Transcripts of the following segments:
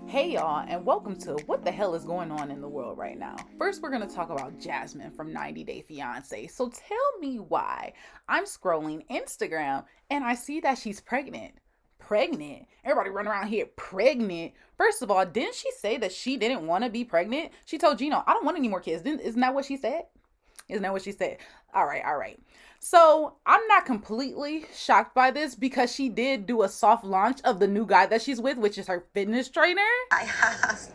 Hey y'all, and welcome to What the Hell is Going On in the World Right Now. First, we're going to talk about Jasmine from 90 Day Fiancé. So tell me why I'm scrolling Instagram and I see that she's pregnant. Pregnant? Everybody run around here pregnant. First of all, didn't she say that she didn't want to be pregnant? She told Gino, I don't want any more kids. Isn't that what she said? Isn't that what she said? All right. So I'm not completely shocked by this because she did do a soft launch of the new guy that she's with, which is her fitness trainer. I have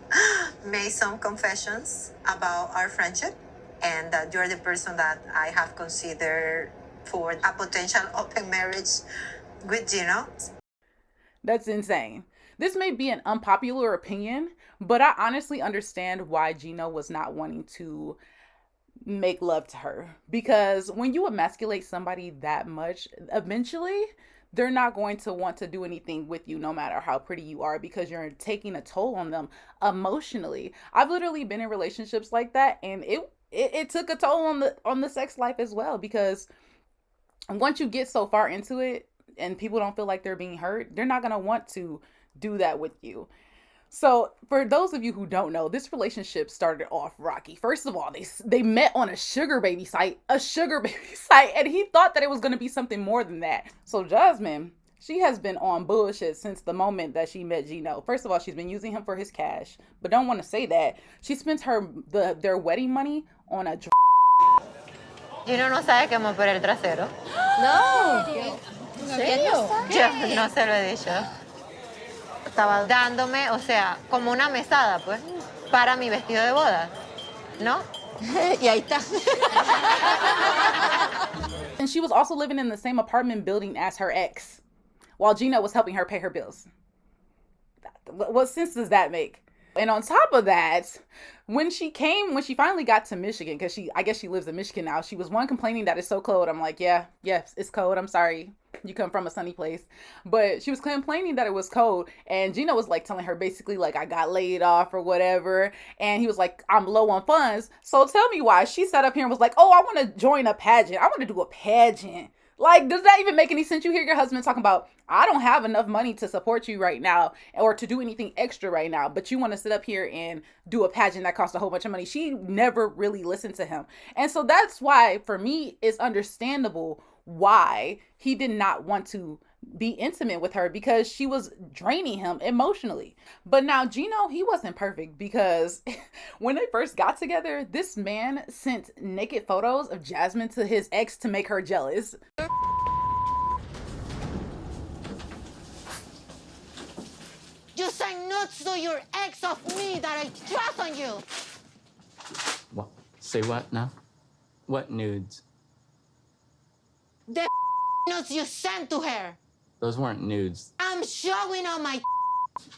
made some confessions about our friendship and that you're the person that I have considered for a potential open marriage with Gino. That's insane. This may be an unpopular opinion, but I honestly understand why Gino was not wanting to make love to her, because when you emasculate somebody that much, eventually they're not going to want to do anything with you no matter how pretty you are, because you're taking a toll on them emotionally. I've literally been in relationships like that, and it took a toll on the sex life as well, because once you get so far into it and people don't feel like they're being hurt, they're not going to want to do that with you. So for those of you who don't know, this relationship started off rocky. First of all, they met on a sugar baby site, and he thought that it was going to be something more than that. So Jasmine, she has been on bullshit since the moment that she met Gino. First of all, she's been using him for his cash, but don't want to say that. She spends their wedding money on a Gino no sabe que me operé el trasero. No. ¿En serio? Yo no se lo he dicho. Estaba dándome, o sea, como una mesada, pues, para mi vestido de boda, ¿no? Y ahí está. And she was also living in the same apartment building as her ex, while Gino was helping her pay her bills. What sense does that make? And on top of that, when she finally got to Michigan, because I guess she lives in Michigan now, she was complaining that it's so cold. I'm like, yes, it's cold. I'm sorry. You come from a sunny place. But she was complaining that it was cold. And Gino was like telling her basically like, I got laid off or whatever. And he was like, I'm low on funds. So tell me why she sat up here and was like, oh, I want to join a pageant. I want to do a pageant. Like, does that even make any sense? You hear your husband talking about, I don't have enough money to support you right now or to do anything extra right now, but you want to sit up here and do a pageant that costs a whole bunch of money. She never really listened to him. And so that's why, for me, it's understandable why he did not want to be intimate with her, because she was draining him emotionally. But now Gino, he wasn't perfect, because when they first got together, this man sent naked photos of Jasmine to his ex to make her jealous. You say nudes to your ex of me that I trust on you. What? Say what now? What nudes? The nudes you sent to her. Those weren't nudes. I'm showing on my.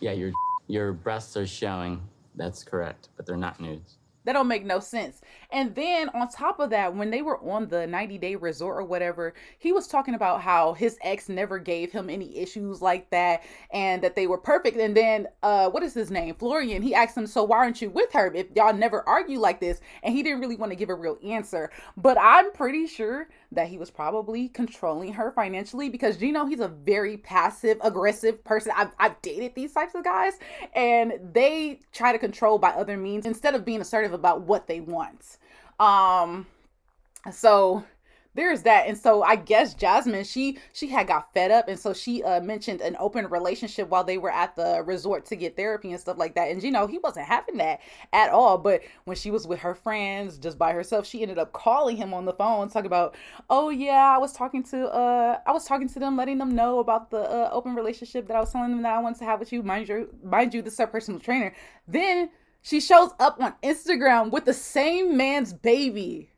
Yeah, your breasts are showing. That's correct, but they're not nudes. That don't make no sense. And then on top of that, when they were on the 90-day resort or whatever, he was talking about how his ex never gave him any issues like that and that they were perfect. And then, what is his name? Florian, he asked him, so why aren't you with her if y'all never argue like this? And he didn't really want to give a real answer. But I'm pretty sure that he was probably controlling her financially, because Gino, he's a very passive aggressive person. I've dated these types of guys, and they try to control by other means instead of being assertive about what they want. So there's that. And so I guess Jasmine, she had got fed up, and so she mentioned an open relationship while they were at the resort to get therapy and stuff like that. And he wasn't having that at all. But when she was with her friends just by herself, she ended up calling him on the phone, talking about, oh yeah, I was talking to them, letting them know about the open relationship that I was telling them that I wanted to have with you. Mind you, this is her personal trainer. Then she shows up on Instagram with the same man's baby.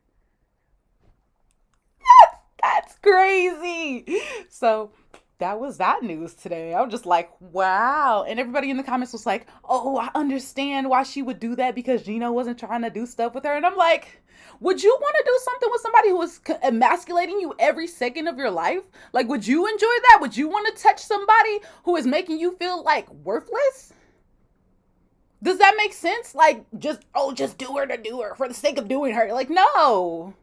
That's crazy. So that was that news today. I was just like, wow. And everybody in the comments was like, oh, I understand why she would do that, because Gino wasn't trying to do stuff with her. And I'm like, would you want to do something with somebody who is emasculating you every second of your life? Like, would you enjoy that? Would you want to touch somebody who is making you feel like worthless? Does that make sense? Like, just do her to do her for the sake of doing her. Like, no.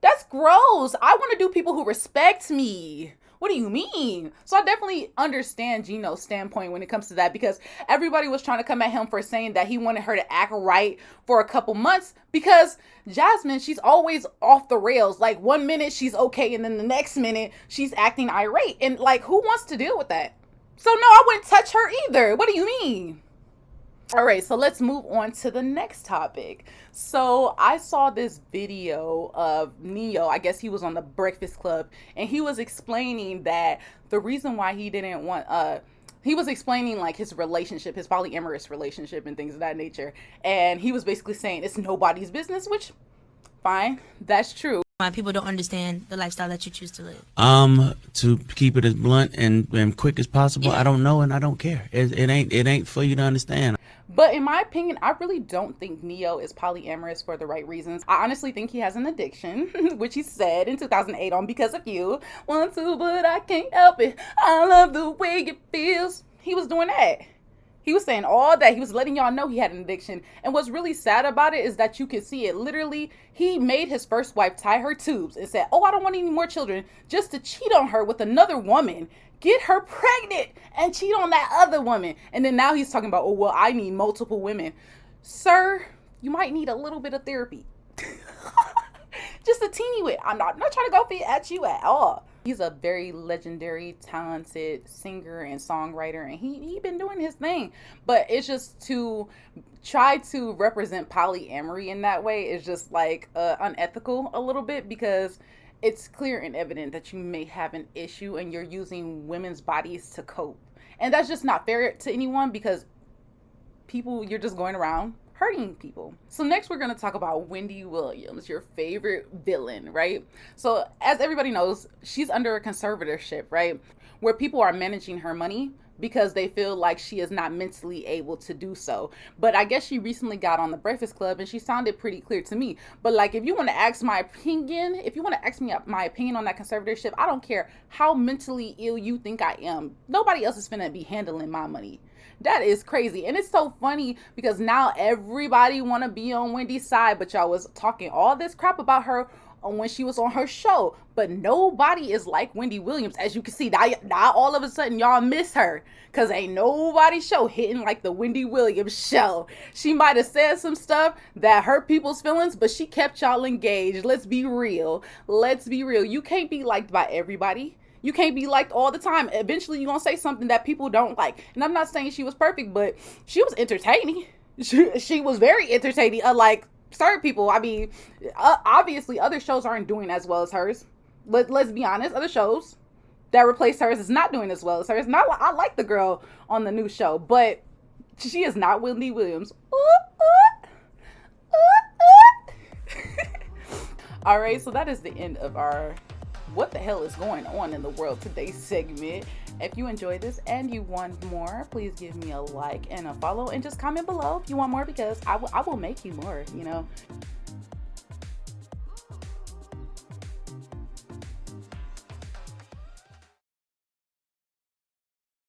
That's gross. I want to do people who respect me, What do you mean? So I definitely understand Gino's standpoint when it comes to that, because everybody was trying to come at him for saying that he wanted her to act right for a couple months, because Jasmine, she's always off the rails. Like, one minute she's okay, and then the next minute she's acting irate. And like, who wants to deal with that? So no, I wouldn't touch her either. What do you mean? All right, so let's move on to the next topic. So I saw this video of Neyo. I guess he was on the Breakfast Club, and he was explaining that the reason why he didn't want, he was explaining like his relationship, his polyamorous relationship and things of that nature. And he was basically saying it's nobody's business, which, fine, that's true. Why people don't understand the lifestyle that you choose to live. To keep it as blunt and quick as possible, I don't know and I don't care. It ain't for you to understand. But in my opinion, I really don't think Neyo is polyamorous for the right reasons. I honestly think he has an addiction, which he said in 2008 on Because of You. Want to, but I can't help it. I love the way it feels. He was doing that. He was saying all that. He was letting y'all know he had an addiction. And what's really sad about it is that you can see it. Literally, he made his first wife tie her tubes and said, oh, I don't want any more children, just to cheat on her with another woman, get her pregnant, and cheat on that other woman. And then now he's talking about, oh, well, I need multiple women. Sir, you might need a little bit of therapy. Just a teeny bit. I'm not trying to go at you at all. He's a very legendary, talented singer and songwriter, and he been doing his thing. But it's just to try to represent polyamory in that way is just like unethical a little bit, because it's clear and evident that you may have an issue and you're using women's bodies to cope. And that's just not fair to anyone, because people, you're just going around hurting people. So next we're going to talk about Wendy Williams, your favorite villain, right? So as everybody knows, she's under a conservatorship, right? Where people are managing her money because they feel like she is not mentally able to do so. But I guess she recently got on the Breakfast Club and she sounded pretty clear to me. But like, if you want to ask my opinion, my opinion on that conservatorship, I don't care how mentally ill you think I am. Nobody else is finna be handling my money. That is crazy. And it's so funny because now everybody want to be on Wendy's side, but y'all was talking all this crap about her when she was on her show. But nobody is like Wendy Williams. As you can see, now all of a sudden y'all miss her, because ain't nobody's show hitting like the Wendy Williams show. She might have said some stuff that hurt people's feelings, but she kept y'all engaged. Let's be real. Let's be real. You can't be liked by everybody. You can't be liked all the time. Eventually, you're going to say something that people don't like. And I'm not saying she was perfect, but she was entertaining. She was very entertaining. Unlike certain people, I mean, obviously, other shows aren't doing as well as hers. Let's be honest. Other shows that replace hers is not doing as well as hers. Not, I like the girl on the new show, but she is not Wendy Williams. All right, so that is the end of our what the hell is going on in the world today segment. If you enjoyed this and you want more, please give me a like and a follow, and just comment below if you want more, because I will make you more, you know.